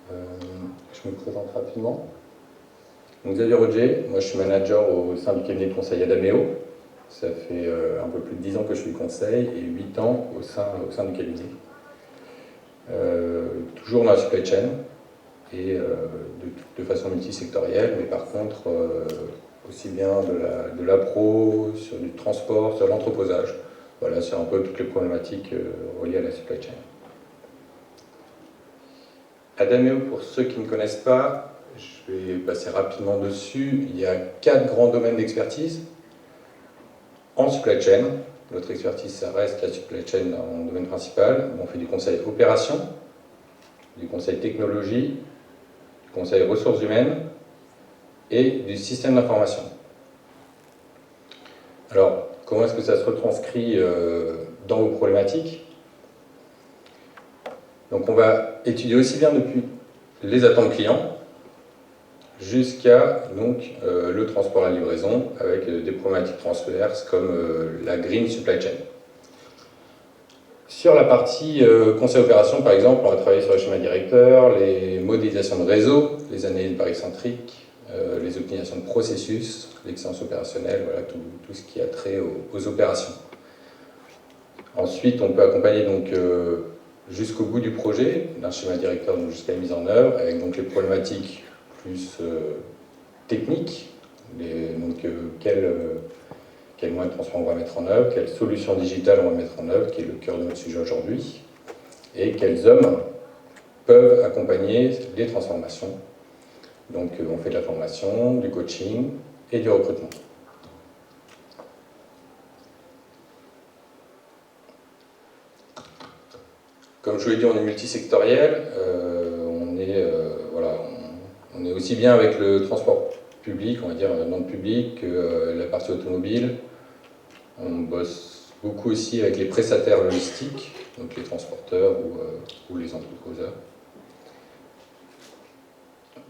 Je me présente rapidement. Donc Xavier Roger, moi je suis manager au sein du cabinet de conseil Adameo. Ça fait un peu plus de 10 ans que je suis conseil et 8 ans au sein du cabinet. Toujours dans la supply chain et de façon multisectorielle, mais par contre aussi bien de l'appro, sur du transport, sur l'entreposage. Voilà, sur un peu toutes les problématiques reliées à la supply chain. Adameo, pour ceux qui ne connaissent pas, je vais passer rapidement dessus. Il y a 4 grands domaines d'expertise. En supply chain, notre expertise, ça reste la supply chain en domaine principal. On fait du conseil opération, du conseil technologie, du conseil ressources humaines et du système d'information. Alors, comment est-ce que ça se retranscrit dans vos problématiques? Donc on va étudier aussi bien depuis les attentes clients jusqu'à le transport à la livraison avec des problématiques transverses comme la green supply chain. Sur la partie conseil opération, par exemple, on va travailler sur les schémas directeurs, les modélisations de réseau, les analyses barycentriques, les optimisations de processus, l'excellence opérationnelle, voilà, tout ce qui a trait aux opérations. Ensuite, on peut accompagner jusqu'au bout du projet, d'un schéma directeur jusqu'à la mise en œuvre, avec les problématiques plus techniques, quels moyens de transport on va mettre en œuvre, quelles solutions digitales on va mettre en œuvre, qui est le cœur de notre sujet aujourd'hui, et quels hommes peuvent accompagner les transformations. Donc on fait de la formation, du coaching et du recrutement. Comme je vous l'ai dit, on est multisectoriel, on est aussi bien avec le transport public, on va dire non public, que la partie automobile. On bosse beaucoup aussi avec les prestataires logistiques, donc les transporteurs ou les entreposeurs.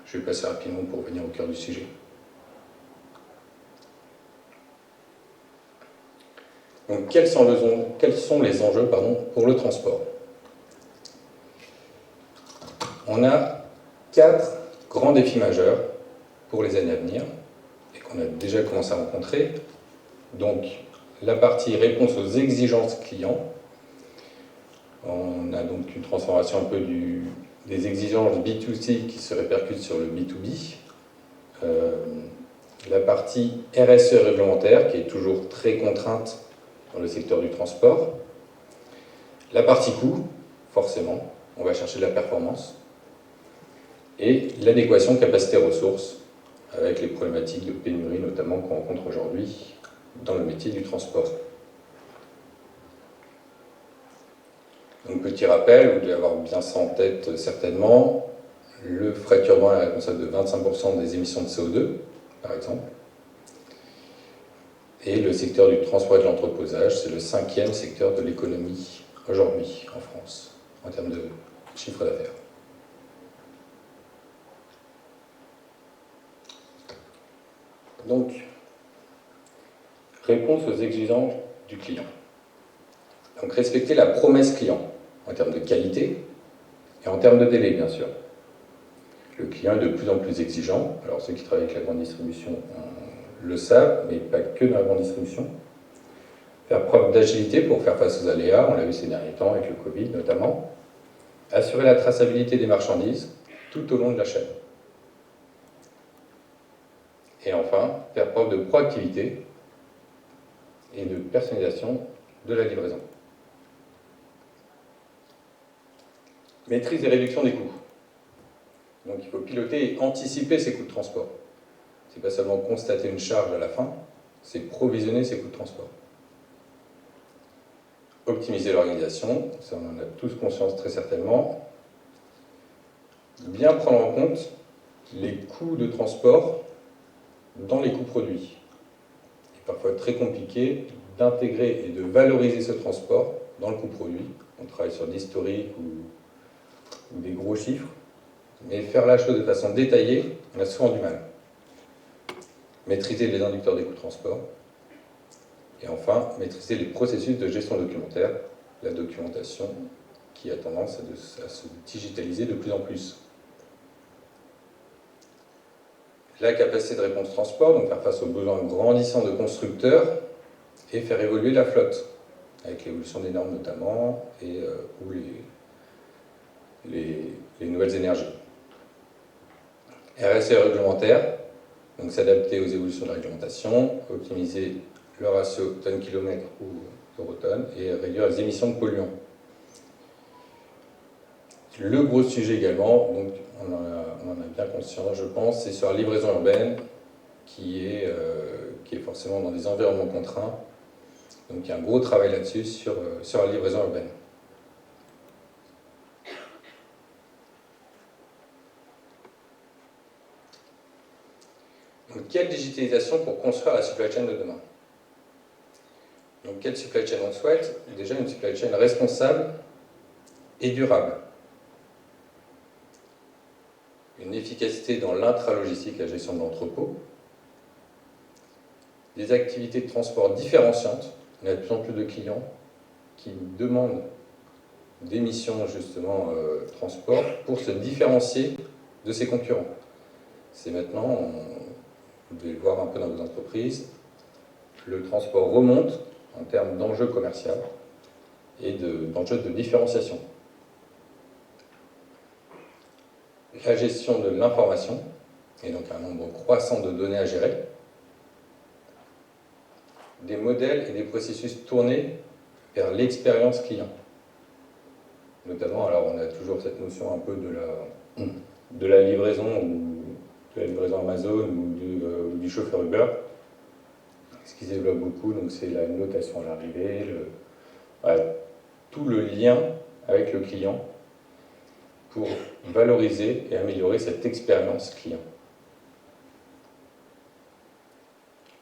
Je vais passer rapidement pour venir au cœur du sujet. Donc quels sont les enjeux pour le transport? On a 4 grands défis majeurs pour les années à venir et qu'on a déjà commencé à rencontrer. Donc, la partie réponse aux exigences clients. On a donc une transformation un peu des exigences B2C qui se répercutent sur le B2B. La partie RSE réglementaire qui est toujours très contrainte dans le secteur du transport. La partie coût, forcément, on va chercher de la performance. Et l'adéquation capacité-ressources, avec les problématiques de pénurie notamment qu'on rencontre aujourd'hui dans le métier du transport. Donc petit rappel, vous devez avoir bien ça en tête certainement, le fret urbain est responsable de 25% des émissions de CO2, par exemple. Et le secteur du transport et de l'entreposage, c'est le 5e secteur de l'économie aujourd'hui en France, en termes de chiffre d'affaires. Donc, réponse aux exigences du client. Donc, respecter la promesse client en termes de qualité et en termes de délai, bien sûr. Le client est de plus en plus exigeant. Alors, ceux qui travaillent avec la grande distribution le savent, mais pas que dans la grande distribution. Faire preuve d'agilité pour faire face aux aléas, on l'a vu ces derniers temps avec le Covid notamment. Assurer la traçabilité des marchandises tout au long de la chaîne. Et enfin, faire preuve de proactivité et de personnalisation de la livraison. Maîtrise et réduction des coûts. Donc il faut piloter et anticiper ces coûts de transport. Ce n'est pas seulement constater une charge à la fin, c'est provisionner ces coûts de transport. Optimiser l'organisation, ça on en a tous conscience très certainement. Bien prendre en compte les coûts de transport dans les coûts produits. Il est parfois très compliqué d'intégrer et de valoriser ce transport dans le coût produit. On travaille sur l'historique ou des gros chiffres, mais faire la chose de façon détaillée, on a souvent du mal. Maîtriser les inducteurs des coûts de transport. Et enfin, maîtriser les processus de gestion documentaire, la documentation qui a tendance à se digitaliser de plus en plus. la capacité de réponse transport, donc faire face aux besoins grandissants de constructeurs et faire évoluer la flotte, avec l'évolution des normes notamment, et ou les nouvelles énergies. RSE réglementaire, donc s'adapter aux évolutions de la réglementation, optimiser le ratio tonnes-kilomètres ou eurotonnes et réduire les émissions de polluants. Le gros sujet également, donc on en a bien conscience je pense, c'est sur la livraison urbaine qui est forcément dans des environnements contraints. Donc il y a un gros travail là-dessus sur la livraison urbaine. Donc, quelle digitalisation pour construire la supply chain de demain? Donc quelle supply chain on souhaite? Déjà une supply chain responsable et durable. Une efficacité dans l'intralogistique, la gestion de l'entrepôt. Des activités de transport différenciantes. Il y a de plus en plus de clients qui demandent des missions justement transport pour se différencier de ses concurrents. C'est maintenant, vous devez le voir un peu dans vos entreprises, le transport remonte en termes d'enjeux commerciaux et d'enjeux de différenciation. La gestion de l'information, et donc un nombre croissant de données à gérer. Des modèles et des processus tournés vers l'expérience client. Notamment, alors on a toujours cette notion un peu de la livraison, ou de la livraison Amazon ou du chauffeur Uber. Ce qui se développe beaucoup, donc c'est la notation à l'arrivée, voilà, tout le lien avec le client pour valoriser et améliorer cette expérience client.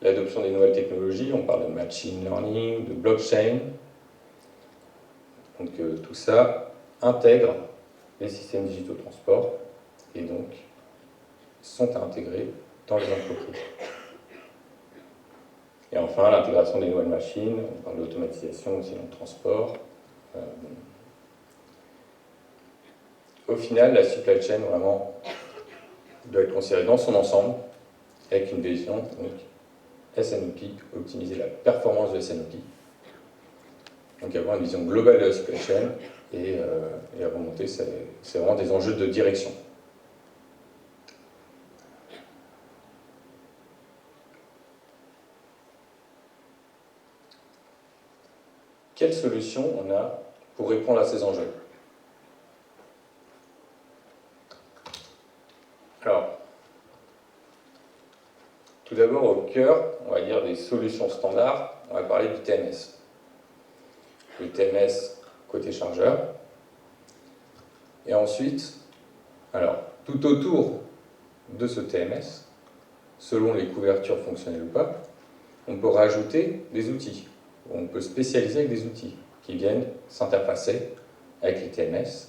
L'adoption des nouvelles technologies, on parle de machine learning, de blockchain. Donc tout ça intègre les systèmes digitaux de transport et donc sont intégrés dans les entreprises. Et enfin, l'intégration des nouvelles machines, on parle d'automatisation aussi dans le transport. Au final, la supply chain vraiment doit être considérée dans son ensemble avec une vision donc S&OP, optimiser la performance de S&OP. Donc avoir une vision globale de la supply chain et à remonter, c'est vraiment des enjeux de direction. Quelles solutions on a pour répondre à ces enjeux? Alors, tout d'abord, au cœur, on va dire des solutions standards, on va parler du TMS. Le TMS côté chargeur. Et ensuite, alors, tout autour de ce TMS, selon les couvertures fonctionnelles ou pas, on peut rajouter des outils. On peut spécialiser avec des outils qui viennent s'interfacer avec les TMS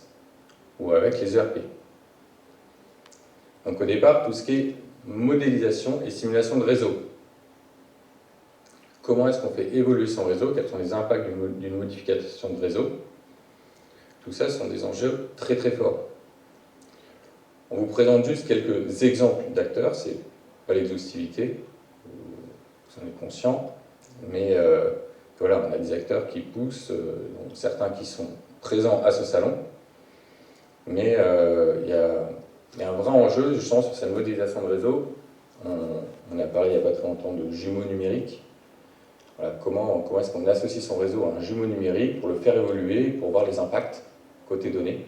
ou avec les ERP. Donc au départ, tout ce qui est modélisation et simulation de réseau. Comment est-ce qu'on fait évoluer son réseau? Quels sont les impacts d'une modification de réseau? Tout ça sont des enjeux très très forts. On vous présente juste quelques exemples d'acteurs, c'est pas l'exhaustivité, vous en êtes conscient, mais voilà, on a des acteurs qui poussent, certains qui sont présents à ce salon, mais il y a un vrai enjeu, justement, sur cette modélisation de réseau. On a parlé il n'y a pas très longtemps de jumeaux numériques. Voilà, comment est-ce qu'on associe son réseut à un jumeau numérique pour le faire évoluer, pour voir les impacts côté données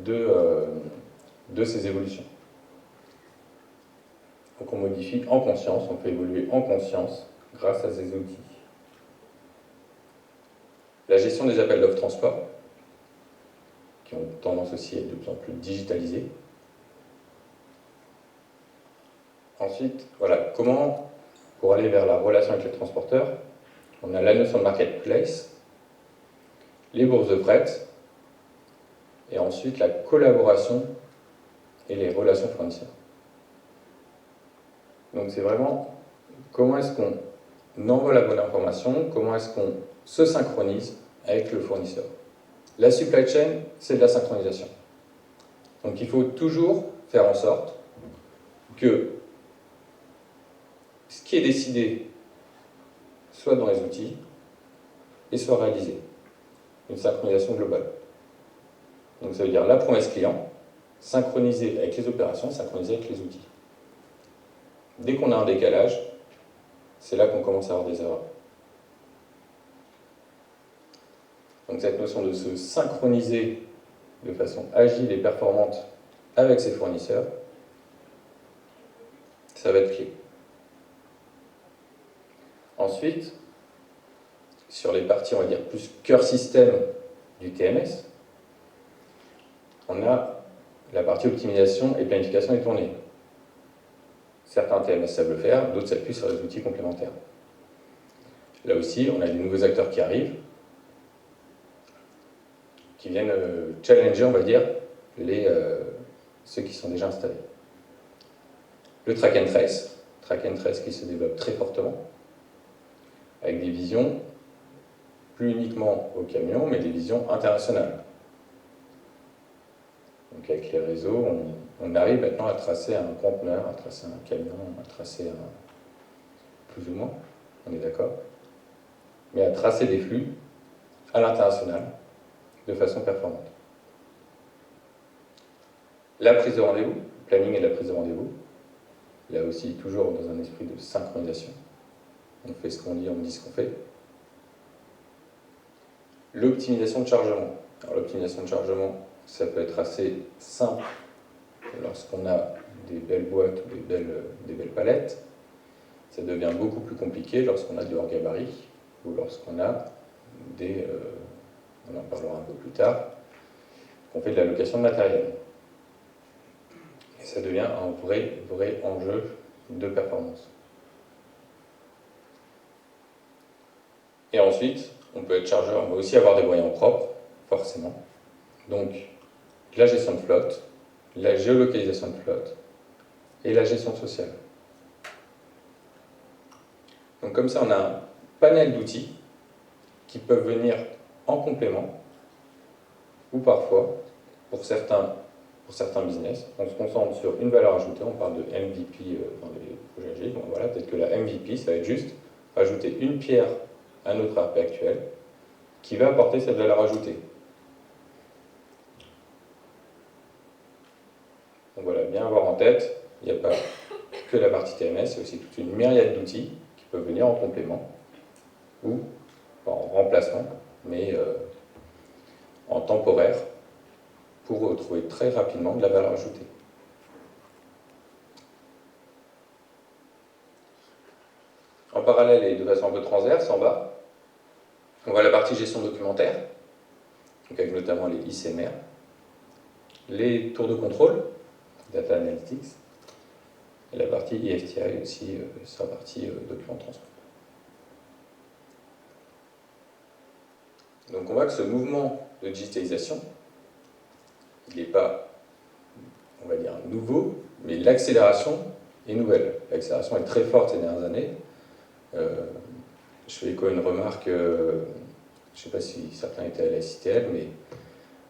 de ces évolutions. Donc on modifie en conscience, on fait évoluer en conscience grâce à ces outils. La gestion des appels d'offres transport, qui ont tendance aussi à être de plus en plus digitalisés. Ensuite, voilà, comment, pour aller vers la relation avec les transporteurs, on a la notion de marketplace, les bourses de fret, et ensuite la collaboration et les relations fournisseurs. Donc c'est vraiment comment est-ce qu'on envoie la bonne information, comment est-ce qu'on se synchronise avec le fournisseur. La supply chain, c'est de la synchronisation. Donc il faut toujours faire en sorte que ce qui est décidé soit dans les outils et soit réalisé. Une synchronisation globale. Donc ça veut dire la promesse client, synchronisée avec les opérations, synchronisée avec les outils. Dès qu'on a un décalage, c'est là qu'on commence à avoir des erreurs. Donc cette notion de se synchroniser de façon agile et performante avec ses fournisseurs, ça va être clé. Ensuite, sur les parties, on va dire, plus cœur système du TMS, on a la partie optimisation et planification des tournées. Certains TMS savent le faire, d'autres s'appuient sur des outils complémentaires. Là aussi, on a des nouveaux acteurs qui arrivent, qui viennent challenger, on va dire, ceux qui sont déjà installés. Le track and trace qui se développe très fortement, avec des visions, plus uniquement au camion, mais des visions internationales. Donc avec les réseaux, on arrive maintenant à tracer un conteneur, à tracer un camion, à tracer plus ou moins, on est d'accord, mais à tracer des flux à l'international de façon performante. La prise de rendez-vous, le planning et la prise de rendez-vous, là aussi toujours dans un esprit de synchronisation. On fait ce qu'on dit, on dit ce qu'on fait. L'optimisation de chargement. Alors l'optimisation de chargement, ça peut être assez simple lorsqu'on a des belles boîtes ou des belles palettes. Ça devient beaucoup plus compliqué lorsqu'on a du hors gabarit ou lorsqu'on a on en parlera un peu plus tard, qu'on fait de la location de matériel. Et ça devient un vrai enjeu de performance. Et ensuite, on peut être chargeur, on va aussi avoir des moyens propres, forcément. Donc, la gestion de flotte, la géolocalisation de flotte et la gestion sociale. Donc comme ça, on a un panel d'outils qui peuvent venir en complément ou parfois, pour certains business, on se concentre sur une valeur ajoutée, on parle de MVP dans les projets agiles. Bon, voilà, peut-être que la MVP, ça va être juste rajouter une pierre à notre RP actuel qui va apporter cette valeur ajoutée. Donc voilà, bien avoir en tête, il n'y a pas que la partie TMS, il y a aussi toute une myriade d'outils qui peuvent venir en complément ou en remplacement, mais en temporaire pour retrouver très rapidement de la valeur ajoutée. En parallèle et de façon un peu transverse, en bas, on voit la partie gestion documentaire, donc avec notamment les ICMR, les tours de contrôle, Data Analytics, et la partie IFTI aussi, sur la partie document transport. Donc on voit que ce mouvement de digitalisation, il n'est pas, on va dire, nouveau, mais l'accélération est nouvelle. L'accélération est très forte ces dernières années. Je fais écho à une remarque, je ne sais pas si certains étaient à la CTL, mais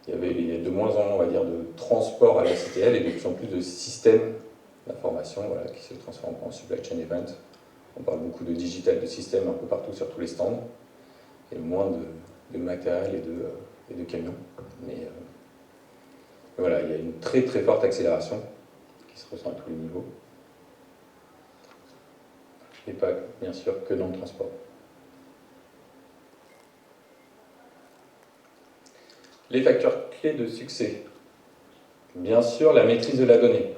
il y a de moins en moins, on va dire, de transport à la CTL et de plus en plus de systèmes d'information qui se transforment en supply chain event. On parle beaucoup de digital, de systèmes un peu partout sur tous les stands, et moins de matériel et de camions. Mais voilà, il y a une très forte accélération qui se ressent à tous les niveaux. Et pas, bien sûr, que dans le transport. Les facteurs clés de succès. Bien sûr, la maîtrise de la donnée.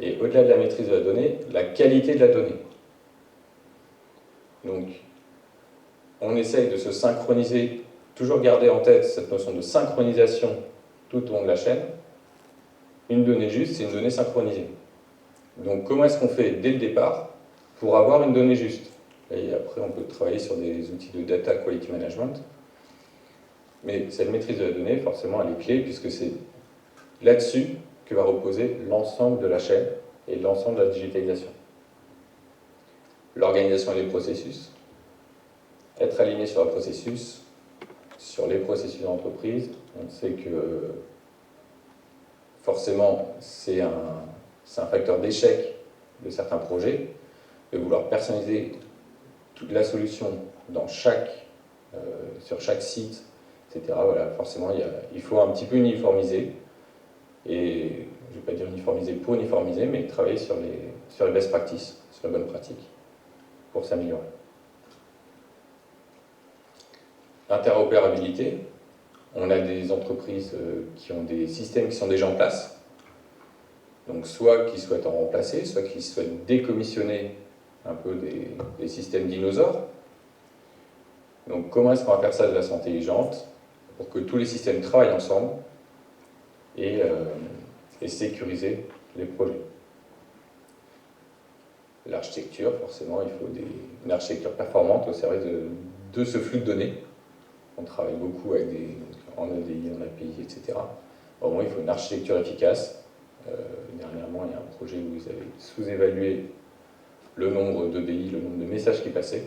Et au-delà de la maîtrise de la donnée, la qualité de la donnée. Donc, on essaye de se synchroniser, toujours garder en tête cette notion de synchronisation tout au long de la chaîne. Une donnée juste, c'est une donnée synchronisée. Donc, comment est-ce qu'on fait dès le départ pour avoir une donnée juste? Et après, on peut travailler sur des outils de data quality management. Mais cette maîtrise de la donnée, forcément, elle est clé, puisque c'est là-dessus que va reposer l'ensemble de la chaîne et l'ensemble de la digitalisation. L'organisation et les processus. Être aligné sur le processus, sur les processus d'entreprise. On sait que forcément, c'est un facteur d'échec de certains projets. de vouloir personnaliser toute la solution sur chaque site, etc. Voilà, forcément, il faut un petit peu uniformiser. Et je ne vais pas dire uniformiser pour uniformiser, mais travailler sur les best practices, sur la bonne pratique, pour s'améliorer. Interopérabilité. On a des entreprises qui ont des systèmes qui sont déjà en place, donc soit qui souhaitent en remplacer, soit qui souhaitent décommissionner un peu des systèmes dinosaures. Donc comment est-ce qu'on va faire ça de façon intelligente pour que tous les systèmes travaillent ensemble et sécuriser les projets. L'architecture, forcément, il faut une architecture performante au service de ce flux de données. On travaille beaucoup avec en EDI, en API, etc. Au moins, il faut une architecture efficace. Dernièrement, il y a un projet où ils avaient sous-évalué le nombre d'EDI, le nombre de messages qui passaient.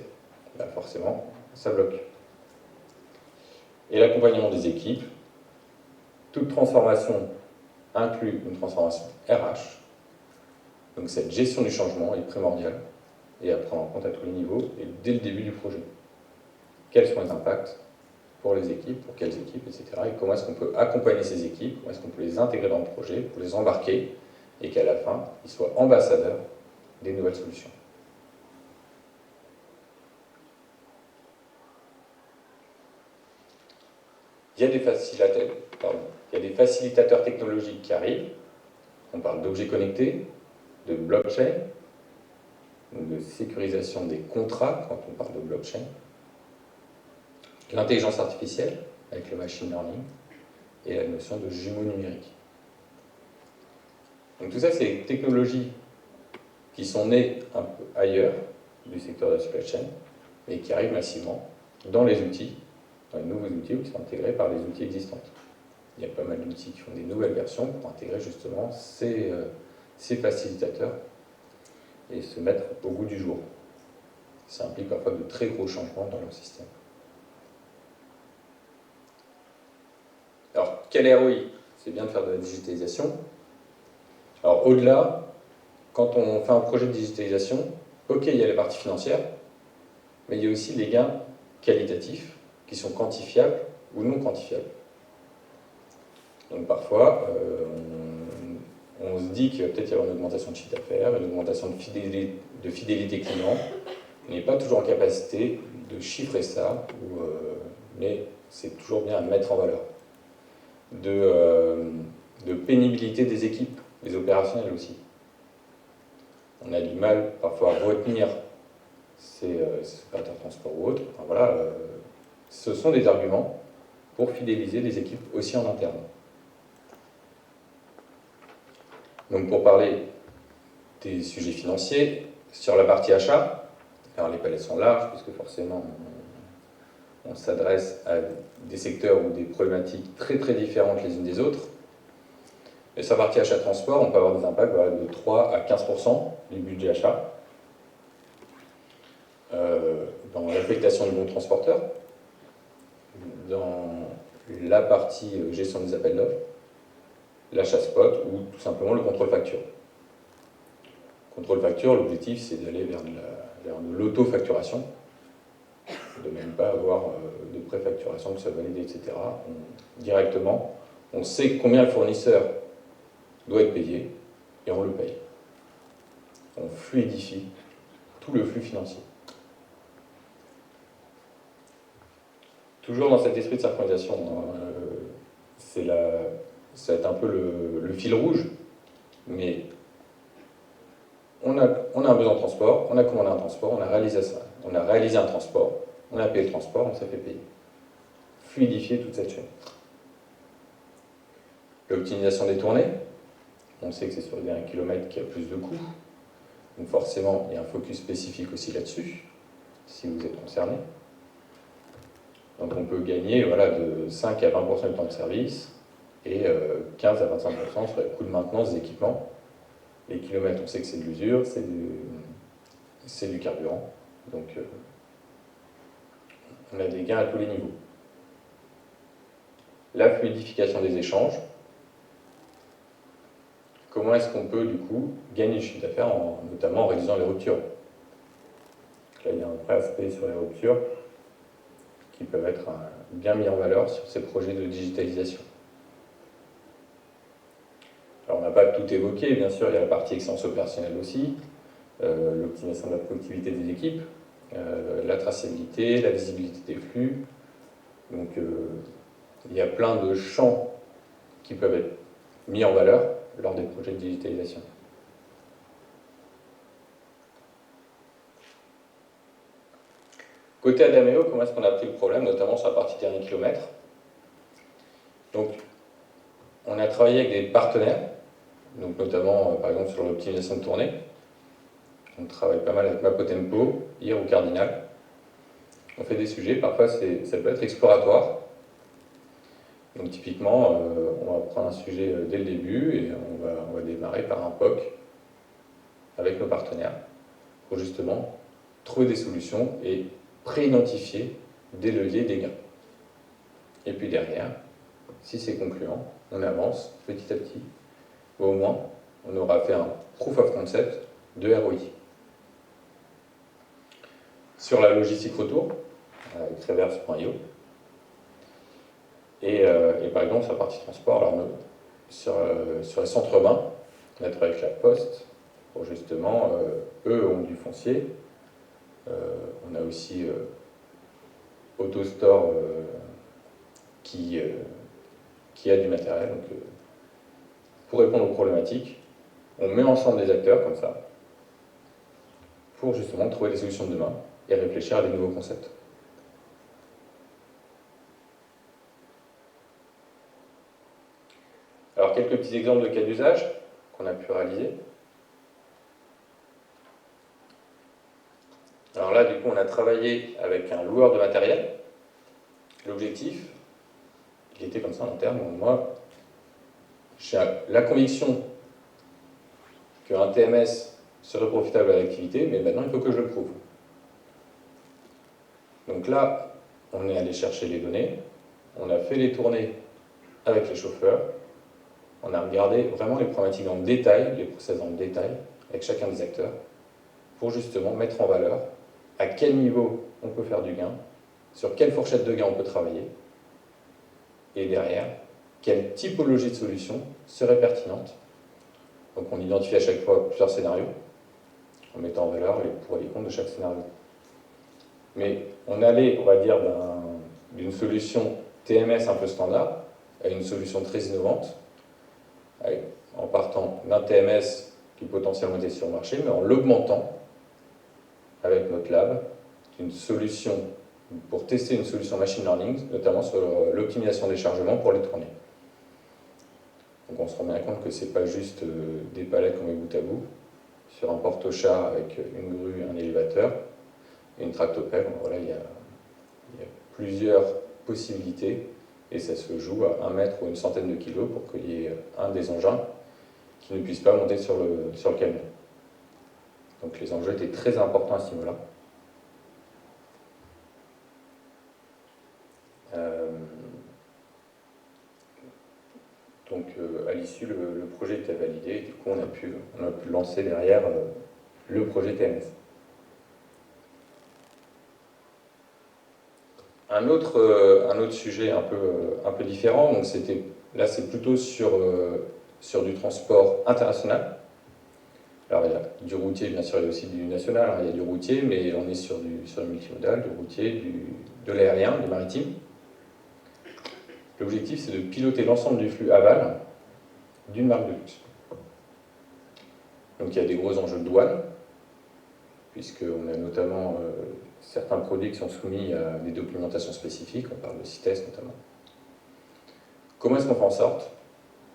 Là, forcément, ça bloque. Et l'accompagnement des équipes. Toute transformation inclut une transformation RH. Donc cette gestion du changement est primordiale et à prendre en compte à tous les niveaux et dès le début du projet. Quels sont les impacts pour les équipes, pour quelles équipes, etc. Et comment est-ce qu'on peut accompagner ces équipes, comment est-ce qu'on peut les intégrer dans le projet, pour les embarquer et qu'à la fin, ils soient ambassadeurs des nouvelles solutions. Il y a des facilitateurs technologiques qui arrivent. On parle d'objets connectés, de blockchain, de sécurisation des contrats quand on parle de blockchain, l'intelligence artificielle avec le machine learning et la notion de jumeaux numériques. Donc tout ça, c'est des technologies qui sont nées un peu ailleurs du secteur de la supply chain et qui arrivent massivement dans les outils, dans les nouveaux outils ou qui sont intégrés par les outils existants. Il y a pas mal d'outils qui font des nouvelles versions pour intégrer justement ces facilitateurs et se mettre au goût du jour. Ça implique parfois de très gros changements dans leur système. Alors, quel ROI? C'est bien de faire de la digitalisation. Alors, au-delà, quand on fait un projet de digitalisation, ok, il y a la partie financière, mais il y a aussi les gains qualitatifs qui sont quantifiables ou non quantifiables. Donc parfois, on se dit qu'il va peut-être y avoir une augmentation de chiffre d'affaires, une augmentation de fidélité client. On n'est pas toujours en capacité de chiffrer ça, mais c'est toujours bien à mettre en valeur. De pénibilité des équipes, des opérationnels aussi. On a du mal parfois à retenir ces opérateurs de transport ou autres. Enfin, voilà, ce sont des arguments pour fidéliser les équipes aussi en interne. Donc pour parler des sujets financiers, sur la partie achat, alors les palettes sont larges puisque forcément on s'adresse à des secteurs ou des problématiques très très différentes les unes des autres. Mais sur la partie achat-transport, on peut avoir des impacts de 3 à 15% du budget achat. Dans l'affectation du bon transporteur, dans la partie gestion des appels d'offres, l'achat spot ou tout simplement le contrôle facture. Contrôle facture, l'objectif c'est d'aller vers de l'auto-facturation, de même pas avoir de préfacturation qui soit validée, etc. Directement, on sait combien le fournisseur doit être payé et on le paye. On fluidifie tout le flux financier. Toujours dans cet esprit de synchronisation, ça va être un peu le fil rouge, mais on a un besoin de transport, on a commandé un transport, on a réalisé un transport, on a payé le transport, on s'est fait payer. Fluidifier toute cette chaîne. L'optimisation des tournées, on sait que c'est sur les derniers kilomètres qu'il y a plus de coûts, donc forcément il y a un focus spécifique aussi là-dessus, si vous êtes concerné. Donc on peut gagner de 5 à 20% du temps de service et 15 à 25% sur les coûts de maintenance des équipements. Les kilomètres, on sait que c'est de l'usure, c'est du carburant. Donc on a des gains à tous les niveaux. La fluidification des échanges. Comment est-ce qu'on peut du coup gagner du chiffre d'affaires, notamment en réduisant les ruptures? Là, il y a un vrai aspect sur les ruptures qui peuvent être bien mis en valeur sur ces projets de digitalisation. Alors, on n'a pas tout évoqué, bien sûr, il y a la partie excellence opérationnelle aussi, l'optimisation de la productivité des équipes, la traçabilité, la visibilité des flux. Donc, il y a plein de champs qui peuvent être mis en valeur lors des projets de digitalisation. Côté Adameo, comment est-ce qu'on a pris le problème, notamment sur la partie dernier kilomètre? Donc, on a travaillé avec des partenaires, donc notamment, par exemple, sur l'optimisation de tournée. On travaille pas mal avec Mapotempo, IR ou Cardinal. On fait des sujets, parfois ça peut être exploratoire. Donc typiquement, on va prendre un sujet dès le début et on va démarrer par un POC avec nos partenaires pour justement trouver des solutions et pré-identifier des leviers, des gains. Et puis derrière, si c'est concluant, on avance petit à petit. Au moins, on aura fait un proof of concept de ROI. Sur la logistique retour, avec Reverse.io, et par exemple, sur la partie transport, alors sur les centres urbains, on a travaillé avec la Poste pour justement, eux ont du foncier. On a aussi AutoStore qui a du matériel. Donc, pour répondre aux problématiques, on met ensemble des acteurs comme ça pour justement trouver des solutions de demain et réfléchir à des nouveaux concepts. Alors, quelques petits exemples de cas d'usage qu'on a pu réaliser. Alors là, du coup, on a travaillé avec un loueur de matériel. L'objectif, il était comme ça en interne. Moi, j'ai la conviction qu'un TMS serait profitable à l'activité, mais maintenant, il faut que je le prouve. Donc là, on est allé chercher les données, on a fait les tournées avec les chauffeurs, on a regardé vraiment les problématiques dans le détail, les process dans le détail, avec chacun des acteurs, pour justement mettre en valeur à quel niveau on peut faire du gain, sur quelle fourchette de gain on peut travailler, et derrière, quelle typologie de solution serait pertinente. Donc on identifie à chaque fois plusieurs scénarios, en mettant en valeur les pour et les contre de chaque scénario. Mais on allait, on va dire, d'une solution TMS un peu standard à une solution très innovante, en partant d'un TMS qui potentiellement était sur le marché, mais en l'augmentant avec notre lab, une solution pour tester une solution machine learning, notamment sur l'optimisation des chargements pour les tournées. Donc on se rend bien compte que ce n'est pas juste des palettes qu'on met bout à bout, sur un porte-char avec une grue, un élévateur, et une tractopelle. Voilà, il y a plusieurs possibilités, et ça se joue à 1 mètre ou une centaine de kilos pour qu'il y ait un des engins qui ne puisse pas monter sur le camion. Donc les enjeux étaient très importants à ce niveau-là. Donc à l'issue, le projet était validé, et du coup on a pu lancer derrière le projet TMS. Un autre sujet un peu différent, donc là c'est plutôt sur du transport international. Alors il y a du routier, bien sûr, il y a aussi du national, hein, il y a du routier, mais on est sur du multimodal, du routier, de l'aérien, du maritime. L'objectif, c'est de piloter l'ensemble du flux aval d'une marque de luxe. Donc il y a des gros enjeux de douane, puisqu'on a notamment certains produits qui sont soumis à des documentations spécifiques, on parle de CITES notamment. Comment est-ce qu'on fait en sorte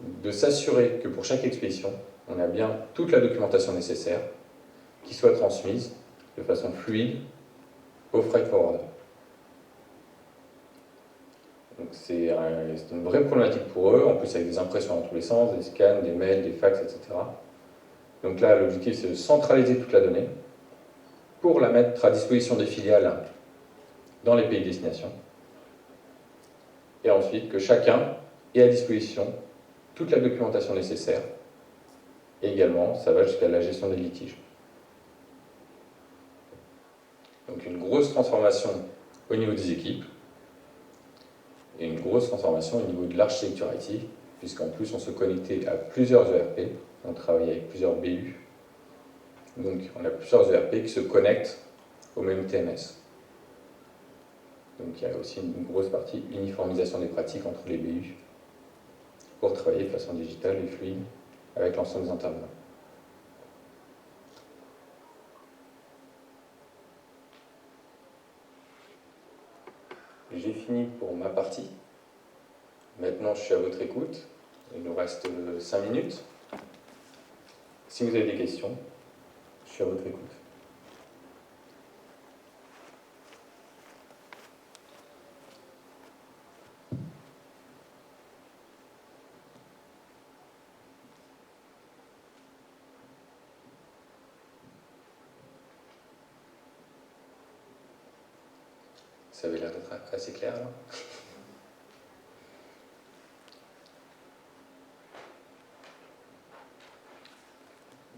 de s'assurer que pour chaque expédition, on a bien toute la documentation nécessaire qui soit transmise de façon fluide au freight forwarder. Donc c'est une vraie problématique pour eux, en plus avec des impressions dans tous les sens, des scans, des mails, des fax, etc. Donc là, l'objectif, c'est de centraliser toute la donnée pour la mettre à disposition des filiales dans les pays de destination. Et ensuite, que chacun ait à disposition toute la documentation nécessaire. Et également, ça va jusqu'à la gestion des litiges. Donc une grosse transformation au niveau des équipes et une grosse transformation au niveau de l'architecture IT, puisqu'en plus on se connectait à plusieurs ERP, on travaillait avec plusieurs BU. Donc on a plusieurs ERP qui se connectent au même TMS. Donc il y a aussi une grosse partie uniformisation des pratiques entre les BU pour travailler de façon digitale et fluide avec l'ensemble des intervenants. J'ai fini pour ma partie. Maintenant, je suis à votre écoute. Il nous reste 5 minutes. Si vous avez des questions, je suis à votre écoute. Ça avait l'air d'être assez clair, là.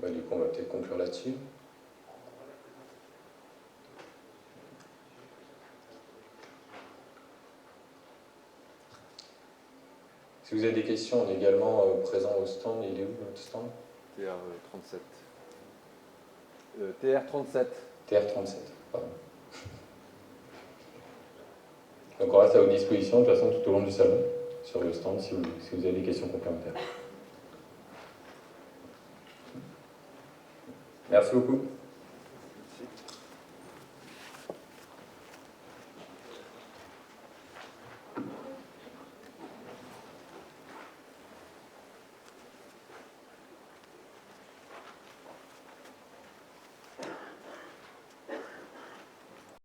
Du coup, on va peut-être conclure là-dessus. Si vous avez des questions, on est également présent au stand. Il est où notre stand? TR37. TR37. TR37, pardon. Donc on reste à votre disposition de toute façon tout au long du salon, sur le stand, si vous avez des questions complémentaires. Merci beaucoup.